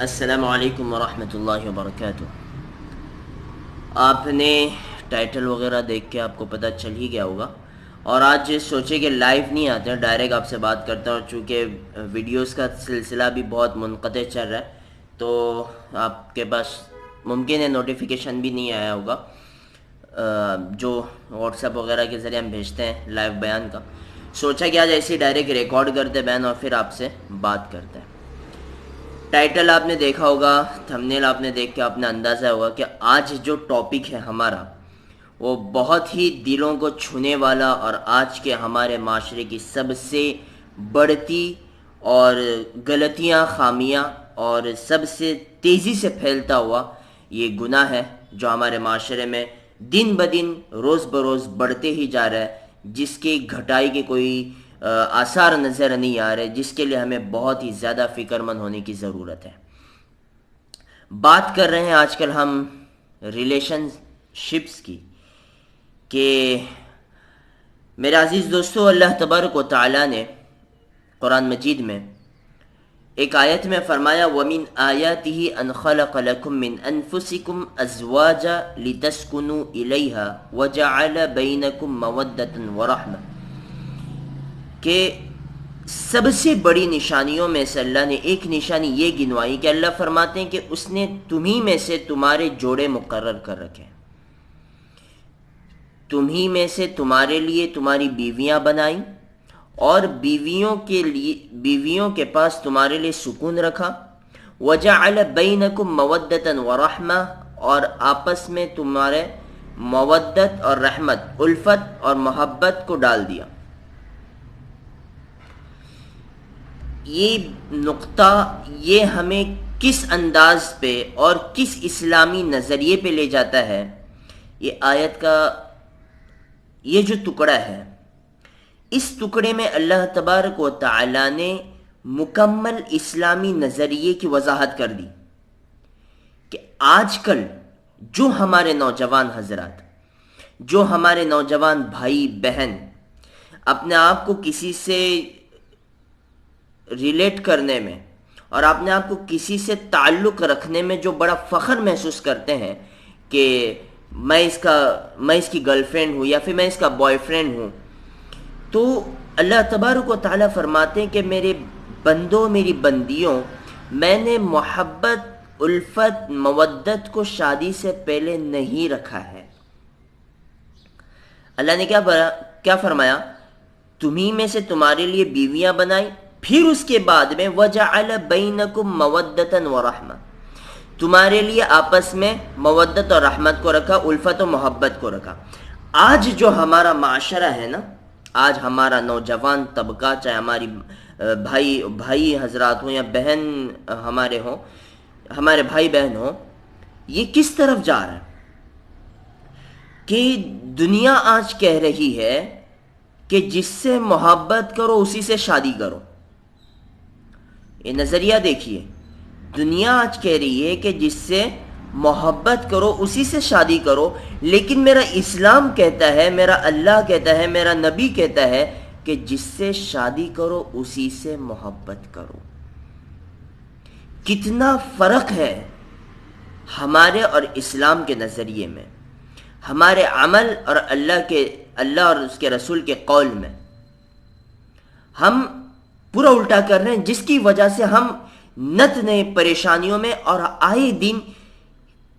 السلام علیکم ورحمۃ اللہ وبرکاتہ۔ آپ نے ٹائٹل وغیرہ دیکھ کے آپ کو پتہ چل ہی گیا ہوگا، اور آج سوچے کہ لائیو نہیں آتے ہیں، ڈائریکٹ آپ سے بات کرتا ہوں، اور چونکہ ویڈیوز کا سلسلہ بھی بہت منقطع چل رہا ہے تو آپ کے پاس ممکن ہے نوٹیفیکیشن بھی نہیں آیا ہوگا جو واٹس ایپ وغیرہ کے ذریعے ہم بھیجتے ہیں لائیو بیان کا۔ سوچا کہ آج ایسے ڈائریکٹ ریکارڈ کرتے بیان اور پھر آپ سے بات کرتے ہیں۔ ٹائٹل آپ نے دیکھا ہوگا، تھمبنیل آپ نے دیکھ کے آپ نے اندازہ ہوگا کہ آج جو ٹاپک ہے ہمارا وہ بہت ہی دلوں کو چھونے والا اور آج کے ہمارے معاشرے کی سب سے بڑھتی اور غلطیاں، خامیاں اور سب سے تیزی سے پھیلتا ہوا یہ گناہ ہے جو ہمارے معاشرے میں دن بدن روز بروز بڑھتے ہی جا رہا ہے، جس کی گھٹائی کے کوئی آثار نظر نہیں آ رہے، جس کے لیے ہمیں بہت ہی زیادہ فکر مند ہونے کی ضرورت ہے۔ بات کر رہے ہیں آج کل ہم ریلیشن شپس کی، کہ میرے عزیز دوستو، اللہ تبارک و تعالی نے قرآن مجید میں ایک آیت میں فرمایا وَمِنْ آيَاتِهِ أَنْ خَلَقَ لَكُم مِّنْ أَنفُسِكُمْ أَزْوَاجًا لِتَسْكُنُوا إِلَيْهَا وَجَعَلَ بَيْنَكُم مَّوَدَّةً وَرَحْمَةً، کہ سب سے بڑی نشانیوں میں سے اللہ نے ایک نشانی یہ گنوائی کہ اللہ فرماتے ہیں کہ اس نے تمہیں میں سے تمہارے جوڑے مقرر کر رکھے، تمہیں میں سے تمہارے لیے تمہاری بیویاں بنائیں اور بیویوں کے پاس تمہارے لیے سکون رکھا، وَجَعَلَ بَيْنَكُم مَّوَدَّةً وَرَحْمَةً، اور آپس میں تمہارے مودت اور رحمت، الفت اور محبت کو ڈال دیا۔ یہ نقطہ یہ ہمیں کس انداز پہ اور کس اسلامی نظریے پہ لے جاتا ہے، یہ آیت کا یہ جو ٹکڑا ہے، اس ٹکڑے میں اللہ تبارک و تعالی نے مکمل اسلامی نظریے کی وضاحت کر دی کہ آج کل جو ہمارے نوجوان حضرات، جو ہمارے نوجوان بھائی بہن اپنے آپ کو کسی سے ریلیٹ کرنے میں اور اپنے آپ کو کسی سے تعلق رکھنے میں جو بڑا فخر محسوس کرتے ہیں کہ میں اس کی گرل فرینڈ ہوں یا پھر میں اس کا بوائے فرینڈ ہوں، تو اللہ تبارک و تعالیٰ فرماتے ہیں کہ میرے بندوں، میری بندیوں، میں نے محبت، الفت، مودت کو شادی سے پہلے نہیں رکھا ہے۔ اللہ نے کیا فرمایا؟ تمہیں میں سے تمہارے لیے بیویاں بنائی، پھر اس کے بعد میں وَجَعَلَ بَيْنَكُم مَّوَدَّةً وَرَحْمَةً، تمہارے لیے آپس میں مودت اور رحمت کو رکھا، الفت و محبت کو رکھا۔ آج جو ہمارا معاشرہ ہے نا، آج ہمارا نوجوان طبقہ، چاہے ہماری بھائی حضرات ہوں یا بہن ہمارے بھائی بہن ہوں، یہ کس طرف جا رہا ہے کہ دنیا آج کہہ رہی ہے کہ جس سے محبت کرو اسی سے شادی کرو۔ یہ نظریہ دیکھیے، دنیا آج کہہ رہی ہے کہ جس سے محبت کرو اسی سے شادی کرو، لیکن میرا اسلام کہتا ہے، میرا اللہ کہتا ہے، میرا نبی کہتا ہے کہ جس سے شادی کرو اسی سے محبت کرو۔ کتنا فرق ہے ہمارے اور اسلام کے نظریے میں، ہمارے عمل اور اللہ اور اس کے رسول کے قول میں۔ ہم پورا الٹا کر رہے ہیں، جس کی وجہ سے ہم نت نئے پریشانیوں میں اور آئے دن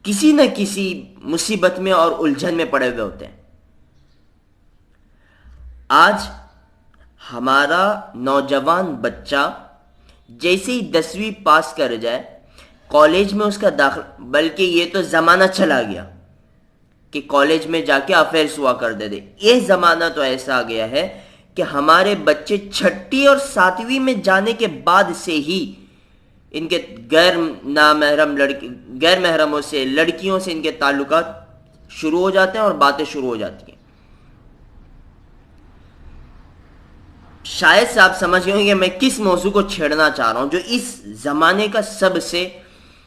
کسی نہ کسی مصیبت میں اور الجھن میں پڑے ہوئے ہوتے ہیں۔ آج ہمارا نوجوان بچہ جیسے ہی 10ویں پاس کر جائے، کالج میں اس کا داخلہ، بلکہ یہ تو زمانہ چلا گیا کہ کالج میں جا کے افیئرس ہوا کر دے۔ یہ زمانہ تو ایسا آ گیا ہے کہ ہمارے بچے 6 اور 7ویں میں جانے کے بعد سے ہی ان کے غیر محرموں سے، لڑکیوں سے ان کے تعلقات شروع ہو جاتے ہیں اور باتیں شروع ہو جاتی ہیں۔ شاید سے آپ سمجھ گئے ہوں کہ میں کس موضوع کو چھیڑنا چاہ رہا ہوں، جو اس زمانے کا سب سے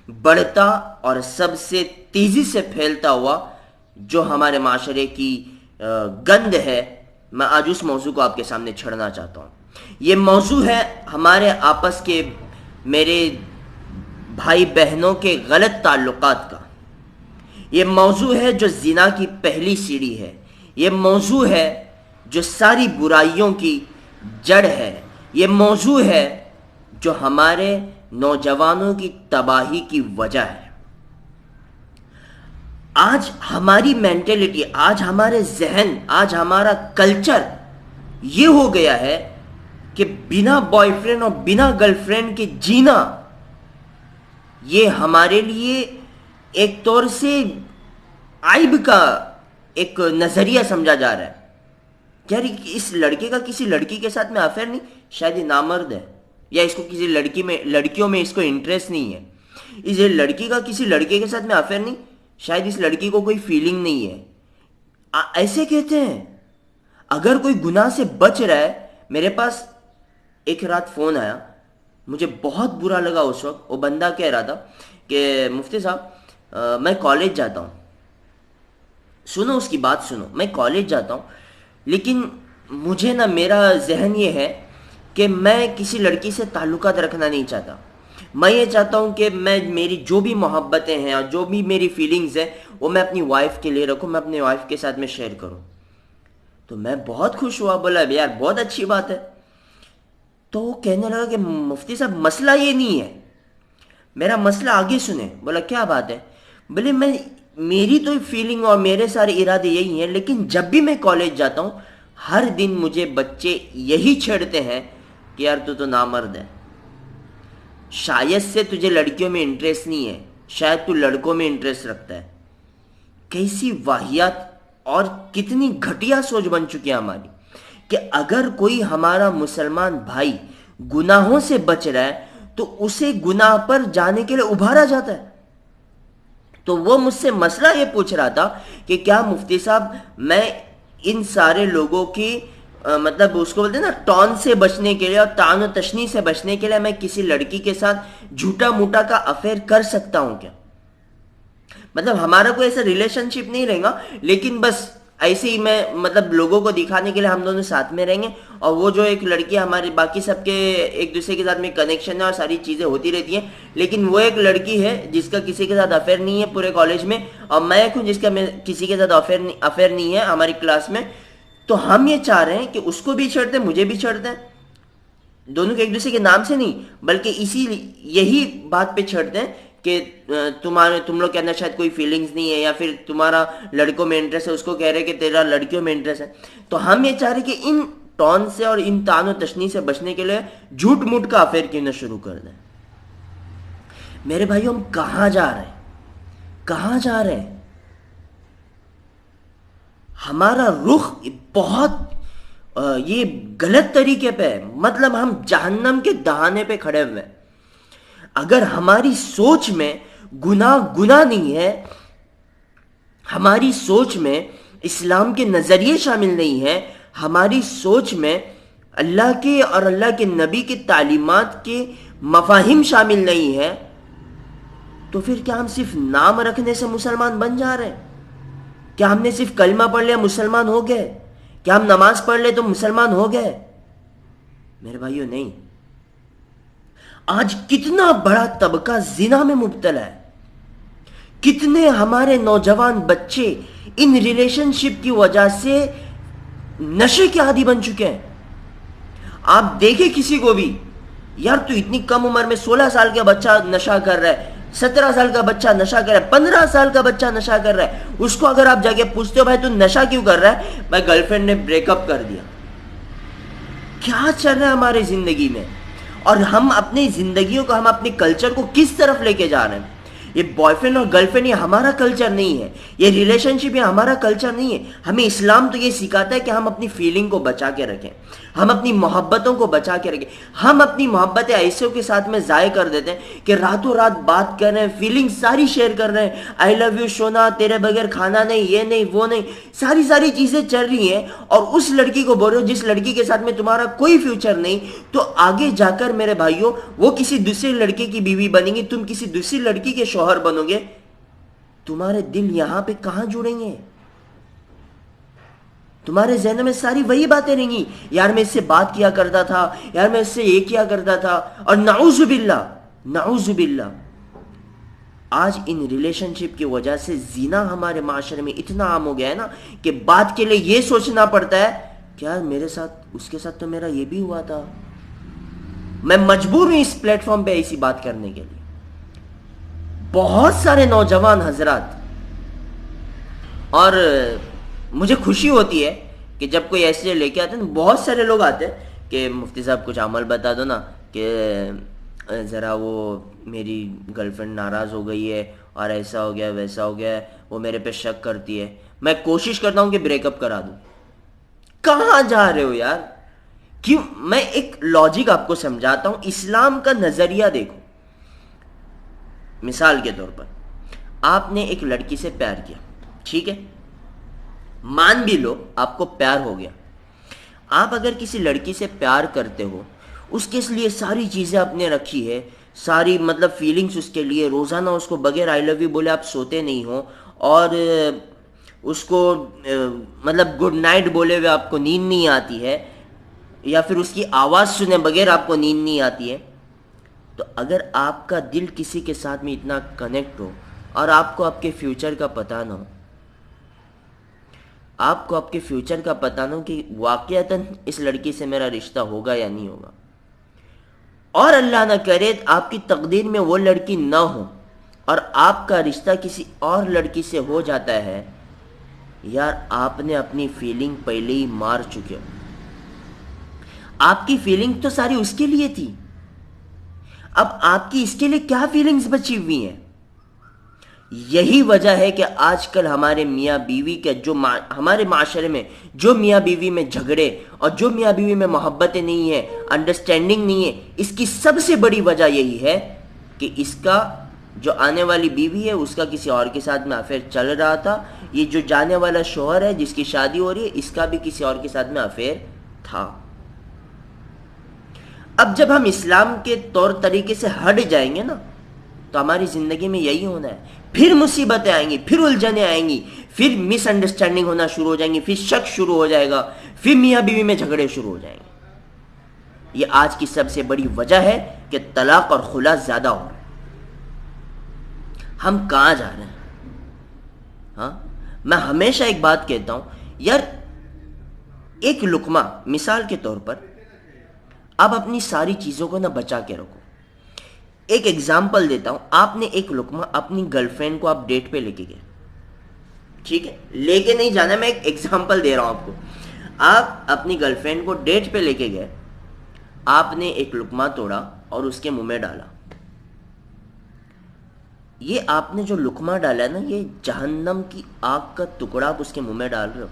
بڑھتا اور سب سے تیزی سے پھیلتا ہوا جو ہمارے معاشرے کی گند ہے۔ میں آج اس موضوع کو آپ کے سامنے چھیڑنا چاہتا ہوں۔ یہ موضوع ہے ہمارے آپس کے، میرے بھائی بہنوں کے غلط تعلقات کا. یہ موضوع ہے جو زنا کی پہلی سیڑھی ہے. یہ موضوع ہے جو ساری برائیوں کی جڑ ہے. یہ موضوع ہے جو ہمارے نوجوانوں کی تباہی کی وجہ ہے. آج ہماری مینٹلٹی، آج ہمارے ذہن، آج ہمارا کلچر یہ ہو گیا ہے کہ بنا بوائے فرینڈ اور بنا گرل فرینڈ کے جینا یہ ہمارے لیے ایک طور سے عیب کا ایک نظریہ سمجھا جا رہا ہے. یار اس لڑکے کا کسی لڑکی کے ساتھ میں افیئر نہیں، شاید یہ نامرد ہے، یا اس کو کسی لڑکیوں میں اس کو انٹرسٹ نہیں ہے. اس لڑکی کا کسی لڑکے کے ساتھ میں افیئر نہیں، شاید اس لڑکی کو کوئی فیلنگ نہیں ہے. ایسے کہتے ہیں. اگر کوئی گناہ سے بچ رہا ہے، میرے پاس ایک رات فون آیا، مجھے بہت برا لگا اس وقت. وہ بندہ کہہ رہا تھا کہ مفتی صاحب میں کالج جاتا ہوں. سنو اس کی بات سنو. میں کالج جاتا ہوں لیکن مجھے نا میرا ذہن یہ ہے کہ میں کسی لڑکی سے تعلقات رکھنا نہیں چاہتا. میں یہ چاہتا ہوں کہ میری جو بھی محبتیں ہیں اور جو بھی میری فیلنگز ہیں وہ میں اپنی وائف کے لیے رکھوں، میں اپنی وائف کے ساتھ میں شیئر کروں. تو میں بہت خوش ہوا، بولا یار بہت اچھی بات ہے. تو وہ کہنے لگا کہ مفتی صاحب مسئلہ یہ نہیں ہے، میرا مسئلہ آگے سنیں. بولا کیا بات ہے؟ بولے میری تو فیلنگ اور میرے سارے ارادے یہی ہیں، لیکن جب بھی میں کالج جاتا ہوں ہر دن مجھے بچے یہی چھیڑتے ہیں کہ یار تو نامرد ہے. شاید سے تجھے لڑکیوں میں انٹرسٹ نہیں ہے، شاید تو لڑکوں میں انٹرسٹ رکھتا ہے. کیسی واہیات اور کتنی گھٹیا سوچ بن چکی ہے ہماری کہ اگر کوئی ہمارا مسلمان بھائی گناہوں سے بچ رہا ہے تو اسے گناہ پر جانے کے لیے ابھارا جاتا ہے. تو وہ مجھ سے مسئلہ یہ پوچھ رہا تھا کہ کیا مفتی صاحب میں ان سارے لوگوں کی مطلب اس کو بولتے ہیں نا ٹون سے بچنے کے لیے اور تان و تشنی سے بچنے کے لیے میں کسی لڑکی کے ساتھ جھوٹا موٹا کا افیئر کر سکتا ہوں کیا؟ مطلب ہمارا کوئی ایسا ریلیشن شپ نہیں رہے گا، لیکن بس ایسے ہی میں مطلب لوگوں کو دکھانے کے لیے ہم دونوں ساتھ میں رہیں گے، اور وہ جو ایک لڑکی ہمارے باقی سب کے ایک دوسرے کے ساتھ میں کنیکشن ہے اور ساری چیزیں ہوتی رہتی ہیں، لیکن وہ ایک لڑکی ہے جس کا کسی کے ساتھ افیئر نہیں ہے پورے کالج میں، اور میں ایک ہوں جس کا کسی کے ساتھ افیئر نہیں ہے ہماری کلاس میں. تو ہم یہ چاہ رہے ہیں کہ اس کو بھی چھڑتے ہیں مجھے بھی چھڑتے ہیں، دونوں کے ایک دوسرے کے نام سے نہیں بلکہ یہی بات پہ چھڑتے ہیں کہ تم لوگ کے اندر شاید کوئی فیلنگز نہیں ہے، یا پھر تمہارا لڑکوں میں انٹرسٹ ہے، اس کو کہہ رہے کہ تیرا لڑکیوں میں انٹرسٹ ہے. تو ہم یہ چاہ رہے کہ ان ٹون سے اور ان تان و تشنی سے بچنے کے لیے جھوٹ موٹ کا افیئر کیوں نہ شروع کر دیں. میرے بھائیوں ہم کہاں جا رہے ہیں؟ کہاں جا رہے ہیں؟ ہمارا رخ بہت یہ غلط طریقے پہ ہے. مطلب ہم جہنم کے دہانے پہ کھڑے ہوئے ہیں. اگر ہماری سوچ میں گناہ نہیں ہے، ہماری سوچ میں اسلام کے نظریے شامل نہیں ہے، ہماری سوچ میں اللہ کے اور اللہ کے نبی کے تعلیمات کے مفاہیم شامل نہیں ہے، تو پھر کیا ہم صرف نام رکھنے سے مسلمان بن جا رہے ہیں؟ کیا ہم نے صرف کلمہ پڑھ لیا مسلمان ہو گئے؟ کیا ہم نماز پڑھ لے تو مسلمان ہو گئے؟ میرے بھائیو نہیں. آج کتنا بڑا طبقہ زنا میں مبتلا ہے. کتنے ہمارے نوجوان بچے ان ریلیشن شپ کی وجہ سے نشے کے عادی بن چکے ہیں. آپ دیکھیں کسی کو بھی، یار تو اتنی کم عمر میں 16 سال کا بچہ نشہ کر رہا ہے، 17 سال کا بچہ نشہ کر رہا ہے، 15 سال کا بچہ نشہ کر رہا ہے. اس کو اگر آپ جا کے پوچھتے ہو بھائی تو نشہ کیوں کر رہا ہے؟ بھائی گرل فرینڈ نے بریک اپ کر دیا. کیا چل رہا ہے ہماری زندگی میں؟ اور ہم اپنی زندگیوں کو، ہم اپنے کلچر کو کس طرف لے کے جا رہے ہیں؟ یہ بوائے فرینڈ اور گرل فرینڈ یہ ہمارا کلچر نہیں ہے، یہ ریلیشن شپ یہ ہمارا کلچر نہیں ہے. ہمیں اسلام تو یہ سکھاتا ہے کہ ہم اپنی فیلنگ کو بچا کے رکھیں، ہم اپنی محبتوں کو بچا کے رکھیں. ہم اپنی محبتیں ایسوں کے ساتھ میں ضائع کر دیتے ہیں کہ راتوں رات بات کر رہے ہیں، فیلنگ ساری شیئر کر رہے ہیں، آئی لو یو سونا، تیرے بغیر کھانا نہیں، یہ نہیں وہ نہیں، ساری چیزیں چل رہی ہیں، اور اس لڑکی کو بول رہے ہو جس لڑکی کے ساتھ میں تمہارا کوئی فیوچر نہیں. تو آگے جا کر میرے بھائیوں وہ کسی دوسرے لڑکے کی بیوی بنیں گی، تم کسی دوسری لڑکی کے شوہر بنو گے. تمہارے دل یہاں پہ کہاں جڑیں گے؟ تمہارے ذہن میں ساری وہی باتیں رہیں گی، یار میں اس سے بات کیا کرتا تھا، یار میں اس سے یہ کیا کرتا تھا، اور نعوذ باللہ آج ان ریلیشن شپ کی وجہ سے زنا ہمارے معاشرے میں اتنا عام ہو گیا ہے نا کہ بات کے لیے یہ سوچنا پڑتا ہے کہ یار میرے ساتھ اس کے ساتھ تو میرا یہ بھی ہوا تھا. میں مجبور ہوں اس پلیٹ فارم پہ ایسی بات کرنے کے لیے. بہت سارے نوجوان حضرات، اور مجھے خوشی ہوتی ہے کہ جب کوئی ایسے لے کے آتے ہیں، بہت سارے لوگ آتے ہیں کہ مفتی صاحب کچھ عمل بتا دو نا، کہ ذرا وہ میری گرل فرینڈ ناراض ہو گئی ہے اور ایسا ہو گیا ویسا ہو گیا ہے، وہ میرے پہ شک کرتی ہے. میں کوشش کرتا ہوں کہ بریک اپ کرا دوں. کہاں جا رہے ہو یار؟ کیوں؟ میں ایک لاجک آپ کو سمجھاتا ہوں. اسلام کا نظریہ دیکھو. مثال کے طور پر آپ نے ایک لڑکی سے پیار کیا، ٹھیک ہے، مان بھی لو آپ کو پیار ہو گیا. آپ اگر کسی لڑکی سے پیار کرتے ہو، اس کے لیے ساری چیزیں آپ نے رکھی ہے، ساری مطلب فیلنگز اس کے لیے، روزانہ اس کو بغیر آئی لو یو بولے آپ سوتے نہیں ہو، اور اس کو مطلب گڈ نائٹ بولے ہوئے آپ کو نیند نہیں آتی ہے، یا پھر اس کی آواز سنے بغیر آپ کو نیند نہیں آتی ہے. تو اگر آپ کا دل کسی کے ساتھ میں اتنا کنیکٹ ہو اور آپ کو آپ کے فیوچر کا پتہ نہ ہو، آپ کو آپ کے فیوچر کا پتہ نہ ہو کہ واقعتاً اس لڑکی سے میرا رشتہ ہوگا یا نہیں ہوگا، اور اللہ نہ کرے آپ کی تقدیر میں وہ لڑکی نہ ہو اور آپ کا رشتہ کسی اور لڑکی سے ہو جاتا ہے، یار آپ نے اپنی فیلنگ پہلے ہی مار چکے ہو. آپ کی فیلنگ تو ساری اس کے لیے تھی، اب آپ کی اس کے لیے کیا فیلنگز بچی ہوئی ہیں؟ یہی وجہ ہے کہ آج کل ہمارے میاں بیوی کے ہمارے معاشرے میں جو میاں بیوی میں جھگڑے اور جو میاں بیوی میں محبتیں نہیں ہیں، انڈرسٹینڈنگ نہیں ہے، اس کی سب سے بڑی وجہ یہی ہے کہ اس کا جو آنے والی بیوی ہے اس کا کسی اور کے ساتھ میں افیئر چل رہا تھا، یہ جو جانے والا شوہر ہے جس کی شادی ہو رہی ہے اس کا بھی کسی اور کے ساتھ میں افیئر تھا. اب جب ہم اسلام کے طور طریقے سے ہٹ جائیں گے نا تو ہماری زندگی میں یہی ہونا ہے. پھر مصیبتیں آئیں گی، پھر الجھنیں آئیں گی، پھر مس انڈرسٹینڈنگ ہونا شروع ہو جائیں گی، پھر شک شروع ہو جائے گا، پھر میاں بیوی میں جھگڑے شروع ہو جائیں گے. یہ آج کی سب سے بڑی وجہ ہے کہ طلاق اور خلا زیادہ ہو رہا ہے. ہم کہاں جا رہے ہیں؟ ہاں، میں ہمیشہ ایک بات کہتا ہوں یار، ایک لقمہ مثال کے طور پر آپ اپنی ساری چیزوں کو نہ بچا کے رکھو. ایک ایگزامپل دیتا ہوں. آپ نے ایک لقمہ اپنی گرل فرینڈ کو آپ ڈیٹ پہ لے کے گئے، ٹھیک ہے، لے کے نہیں جانا، میں ایک ایگزامپل دے رہا ہوں آپ کو. آپ اپنی گرل فرینڈ کو ڈیٹ پہ لے کے گئے، آپ نے ایک لقمہ توڑا اور اس کے منہ میں ڈالا. یہ آپ نے جو لقمہ ڈالا ہے نا، یہ جہنم کی آگ کا ٹکڑا آپ اس کے منہ میں ڈال رہے ہو،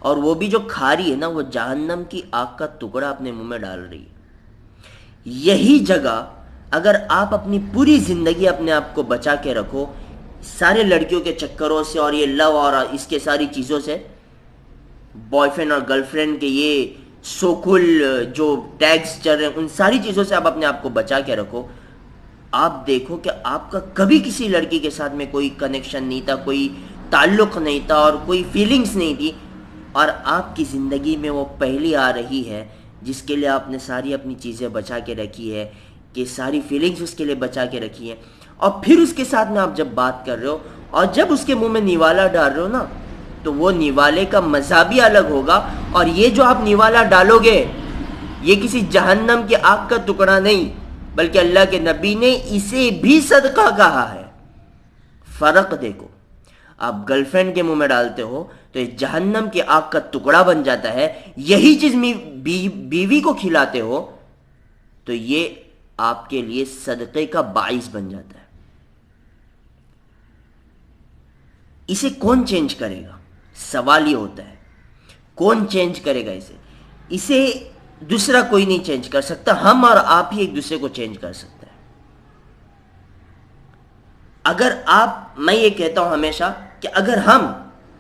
اور وہ بھی جو کھا رہی ہے نا وہ جہنم کی آگ کا ٹکڑا اپنے منہ میں ڈال رہی ہے. یہی جگہ اگر آپ اپنی پوری زندگی اپنے آپ کو بچا کے رکھو سارے لڑکیوں کے چکروں سے اور یہ لو اور اس کے ساری چیزوں سے، بوائے فرینڈ اور گرل فرینڈ کے یہ سوکل جو ٹیگز چل رہے ہیں ان ساری چیزوں سے آپ اپنے آپ کو بچا کے رکھو، آپ دیکھو کہ آپ کا کبھی کسی لڑکی کے ساتھ میں کوئی کنیکشن نہیں تھا، کوئی تعلق نہیں تھا اور کوئی فیلنگز نہیں تھی، اور آپ کی زندگی میں وہ پہلی آ رہی ہے جس کے لیے آپ نے ساری اپنی چیزیں بچا کے رکھی ہے، کہ ساری فیلنگز اس کے لیے بچا کے رکھی ہے، اور پھر اس کے ساتھ میں آپ جب بات کر رہے ہو اور جب اس کے منہ میں نیوالا ڈال رہے ہو نا تو وہ نیوالے کا مزہ بھی الگ ہوگا، اور یہ جو آپ نیوالا ڈالو گے یہ کسی جہنم کی آگ کا ٹکڑا نہیں بلکہ اللہ کے نبی نے اسے بھی صدقہ کہا ہے. فرق دیکھو، آپ گرل فرینڈ کے منہ میں ڈالتے ہو تو یہ جہنم کی آگ کا ٹکڑا بن جاتا ہے، یہی چیز بیوی کو کھلاتے ہو تو یہ آپ کے لیے صدقے کا باعث بن جاتا ہے. اسے کون چینج کرے گا؟ سوال یہ ہوتا ہے کون چینج کرے گا اسے دوسرا کوئی نہیں چینج کر سکتا، ہم اور آپ ہی ایک دوسرے کو چینج کر سکتے ہیں. اگر میں یہ کہتا ہوں ہمیشہ کہ اگر ہم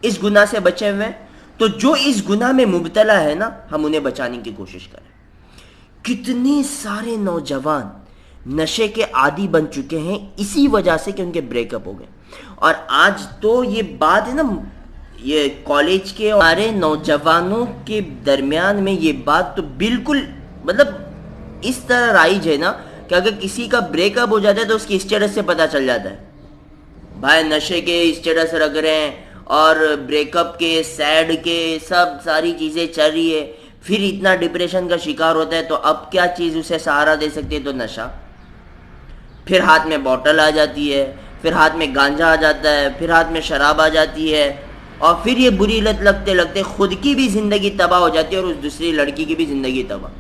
اس گناہ سے بچے ہوئے ہیں تو جو اس گناہ میں مبتلا ہے نا ہم انہیں بچانے کی کوشش کریں. کتنے سارے نوجوان نشے کے عادی بن چکے ہیں اسی وجہ سے کہ ان کے بریک اپ ہو گئے. اور آج تو یہ بات ہے نا، یہ کالج کے ہمارے نوجوانوں کے درمیان میں یہ بات تو بالکل مطلب اس طرح رائج ہے نا کہ اگر کسی کا بریک اپ ہو جاتا ہے تو اس کی اسٹیٹس سے پتہ چل جاتا ہے. بھائی نشے کے اسٹیٹس رکھ رہے ہیں اور بریک اپ کے، سیڈ کے، ساری چیزیں چل رہی ہے، پھر اتنا ڈپریشن کا شکار ہوتا ہے، تو اب کیا چیز اسے سہارا دے سکتی ہے؟ تو نشہ. پھر ہاتھ میں بوٹل آ جاتی ہے، پھر ہاتھ میں گانجا آ جاتا ہے، پھر ہاتھ میں شراب آ جاتی ہے، اور پھر یہ بری لت لگتے لگتے خود کی بھی زندگی تباہ ہو جاتی ہے اور اس دوسری لڑکی کی بھی زندگی تباہ.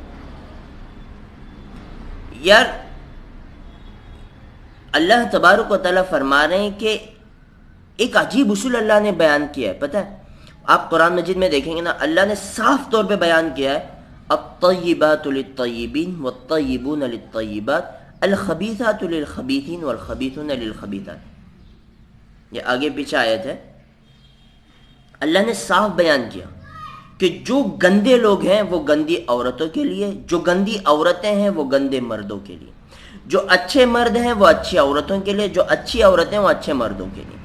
یار اللہ تبارک و تعالیٰ فرما رہے ہیں کہ ایک عجیب اصول اللہ نے بیان کیا ہے. پتہ ہے آپ قرآن مجید میں دیکھیں گے نا، اللہ نے صاف طور پہ بیان کیا ہے الطیبات للطیبین والطیبون للطیبات الخبیثات للخبیثین والخبیثون للخبیثات. یہ آگے پیچھے آیت ہے. اللہ نے صاف بیان کیا کہ جو گندے لوگ ہیں وہ گندی عورتوں کے لیے، جو گندی عورتیں ہیں وہ گندے مردوں کے لیے، جو اچھے مرد ہیں وہ اچھی عورتوں کے لیے، جو اچھی عورتیں وہ اچھے مردوں کے لیے.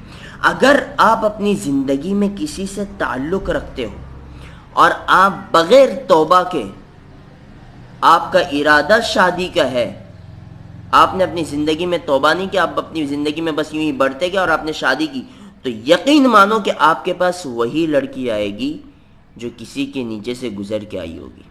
اگر آپ اپنی زندگی میں کسی سے تعلق رکھتے ہو اور آپ بغیر توبہ کے، آپ کا ارادہ شادی کا ہے، آپ نے اپنی زندگی میں توبہ نہیں کیا، آپ اپنی زندگی میں بس یوں ہی بڑھتے گئے اور آپ نے شادی کی، تو یقین مانو کہ آپ کے پاس وہی لڑکی آئے گی جو کسی کے نیچے سے گزر کے آئی ہوگی.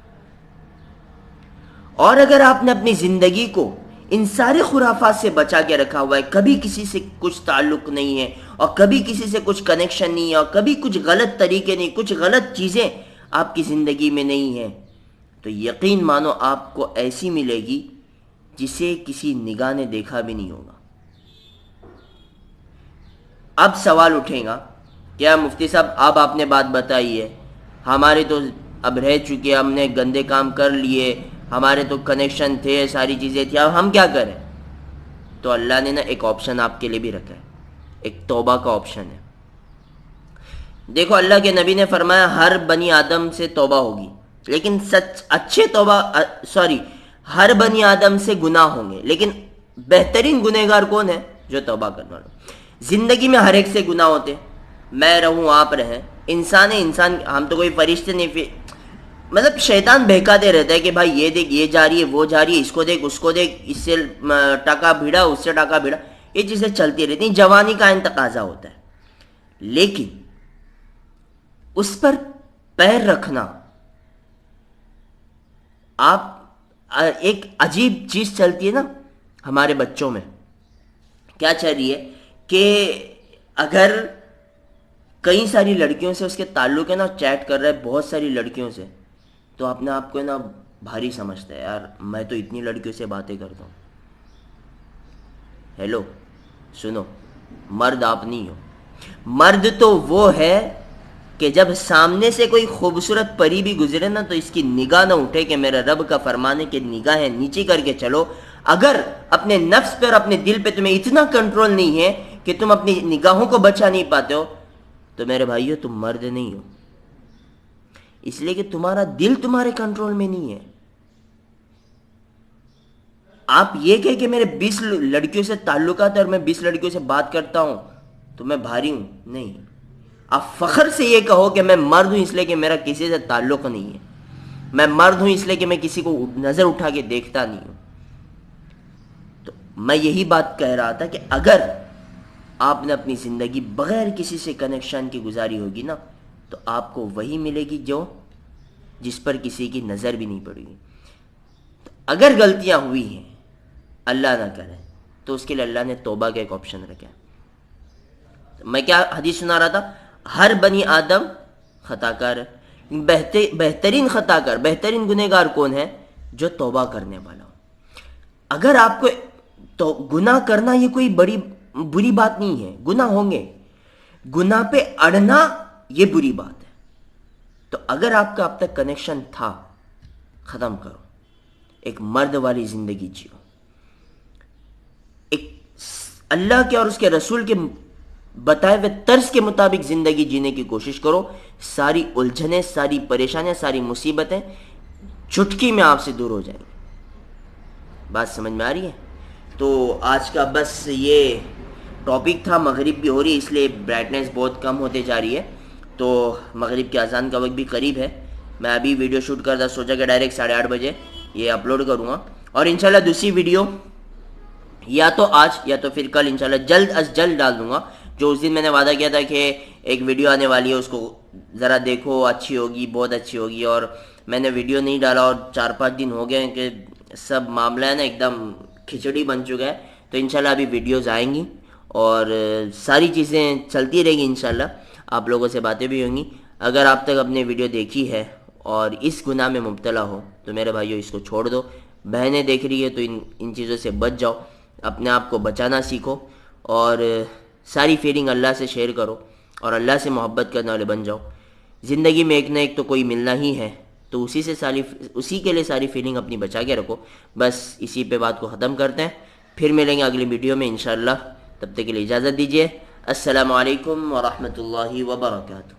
اور اگر آپ نے اپنی زندگی کو ان سارے خرافات سے بچا کے رکھا ہوا ہے، کبھی کسی سے کچھ تعلق نہیں ہے اور کبھی کسی سے کچھ کنیکشن نہیں ہے اور کبھی کچھ غلط طریقے نہیں، کچھ غلط چیزیں آپ کی زندگی میں نہیں ہیں، تو یقین مانو آپ کو ایسی ملے گی جسے کسی نگاہ نے دیکھا بھی نہیں ہوگا. اب سوال اٹھے گا کیا مفتی صاحب اب آپ نے بات بتائی ہے، ہمارے تو اب رہ چکے، ہم نے گندے کام کر لیے، ہمارے تو کنیکشن تھے، ساری چیزیں تھیں، اب ہم کیا کریں؟ تو اللہ نے نا ایک آپشن آپ کے لیے بھی رکھا ہے، ایک توبہ کا آپشن ہے. دیکھو اللہ کے نبی نے فرمایا ہر بنی آدم سے توبہ ہوگی، لیکن ہر بنی آدم سے گناہ ہوں گے، لیکن بہترین گنہگار کون ہے؟ جو توبہ کرنے والا. زندگی میں ہر ایک سے گناہ ہوتے، میں رہوں آپ رہیں، انسان ہے، انسان، ہم تو کوئی فرشتے نہیں. مطلب شیطان بہکاتے رہتا ہے کہ بھائی یہ دیکھ یہ جا رہی ہے، وہ جا رہی ہے، اس کو دیکھ اس کو دیکھ، اس سے ٹکا بھیڑا، اس سے ٹکا بھیڑا، یہ چیزیں چلتی رہتی ہیں. جوانی کا تقاضا ہوتا ہے، لیکن اس پر پیر رکھنا، آپ ایک عجیب چیز چلتی ہے نا ہمارے بچوں میں. کیا چل رہی ہے کہ اگر کئی ساری لڑکیوں سے اس کے تعلق ہے نا، چیٹ کر رہا ہے بہت ساری لڑکیوں سے، تو اپنے آپ کو نا بھاری سمجھتا ہے، یار میں تو اتنی لڑکیوں سے باتیں کرتا ہوں. ہیلو سنو، مرد آپ نہیں ہو. مرد تو وہ ہے کہ جب سامنے سے کوئی خوبصورت پری بھی گزرے نا تو اس کی نگاہ نہ اٹھے کہ میرا رب کا فرمان ہے کہ نگاہیں نیچی کر کے چلو. اگر اپنے نفس پہ اور اپنے دل پہ تمہیں اتنا کنٹرول نہیں ہے کہ تم اپنی نگاہوں کو بچا نہیں پاتے ہو، تو میرے بھائیو تم مرد نہیں ہو، اس لیے کہ تمہارا دل تمہارے کنٹرول میں نہیں ہے. آپ یہ کہے کہ میرے 20 لڑکیوں سے تعلقات ہے اور میں 20 لڑکیوں سے بات کرتا ہوں تو میں بھاری ہوں، نہیں. آپ فخر سے یہ کہو کہ میں مرد ہوں اس لیے کہ میرا کسی سے تعلق نہیں ہے، میں مرد ہوں اس لیے کہ میں کسی کو نظر اٹھا کے دیکھتا نہیں ہوں. تو میں یہی بات کہہ رہا تھا کہ اگر آپ نے اپنی زندگی بغیر کسی سے کنیکشن کی گزاری ہوگی نا، تو آپ کو وہی ملے گی جس پر کسی کی نظر بھی نہیں پڑے گی. تو اگر غلطیاں ہوئی ہیں، اللہ نہ کرے، تو اس کے لیے اللہ نے توبہ کا ایک آپشن رکھا ہے. میں کیا حدیث سنا رہا تھا؟ ہر بنی آدم خطا کار ہے، بہترین خطا کار، بہترین گنہگار کون ہے؟ جو توبہ کرنے والا ہو. اگر آپ کو تو گناہ کرنا یہ کوئی بری بات نہیں ہے، گناہ ہوں گے، گناہ پہ اڑنا یہ بری بات ہے. تو اگر آپ کا اب تک کنیکشن تھا، ختم کرو، ایک مرد والی زندگی جیو، ایک اللہ کے اور اس کے رسول کے بتائے ہوئے طرز کے مطابق زندگی جینے کی کوشش کرو. ساری الجھنیں، ساری پریشانیاں، ساری مصیبتیں چٹکی میں آپ سے دور ہو جائیں گی. بات سمجھ میں آ رہی ہے؟ تو آج کا بس یہ ٹاپک تھا. مغرب بھی ہو رہی ہے اس لیے برائٹنیس بہت کم ہوتے جا رہی ہے، تو مغرب کی اذان کا وقت بھی قریب ہے. میں ابھی ویڈیو شوٹ کرتا، سوچا کہ ڈائریکٹ 8:30 بجے یہ اپلوڈ کروں گا، اور انشاءاللہ دوسری ویڈیو یا تو آج یا تو پھر کل انشاءاللہ جلد از جلد ڈال دوں گا. جو اس دن میں نے وعدہ کیا تھا کہ ایک ویڈیو آنے والی ہے اس کو ذرا دیکھو، اچھی ہوگی، بہت اچھی ہوگی، اور میں نے ویڈیو نہیں ڈالا اور 4-5 دن ہو گئے ہیں کہ سب معاملہ ہے نا ایک دم کھچڑی بن چکا ہے. تو انشاءاللہ ابھی ویڈیوز آئیں گی اور ساری چیزیں چلتی رہے گی انشاءاللہ. آپ لوگوں سے باتیں بھی ہوں گی. اگر آپ تک اپنے ویڈیو دیکھی ہے اور اس گناہ میں مبتلا ہو تو میرے بھائیو اس کو چھوڑ دو. بہنیں دیکھ رہی ہے تو ان چیزوں سے بچ جاؤ، اپنے آپ کو بچانا سیکھو اور ساری فیلنگ اللہ سے شیئر کرو اور اللہ سے محبت کرنے والے بن جاؤ. زندگی میں ایک نہ ایک تو کوئی ملنا ہی ہے، تو اسی کے لیے ساری فیلنگ اپنی بچا کے رکھو. بس اسی پہ بات کو ختم کرتے ہیں، پھر ملیں گے اگلی ویڈیو میں انشاءاللہ. تب تک کے لیے اجازت دیجیے. السلام علیکم ورحمۃ اللہ وبرکاتہ.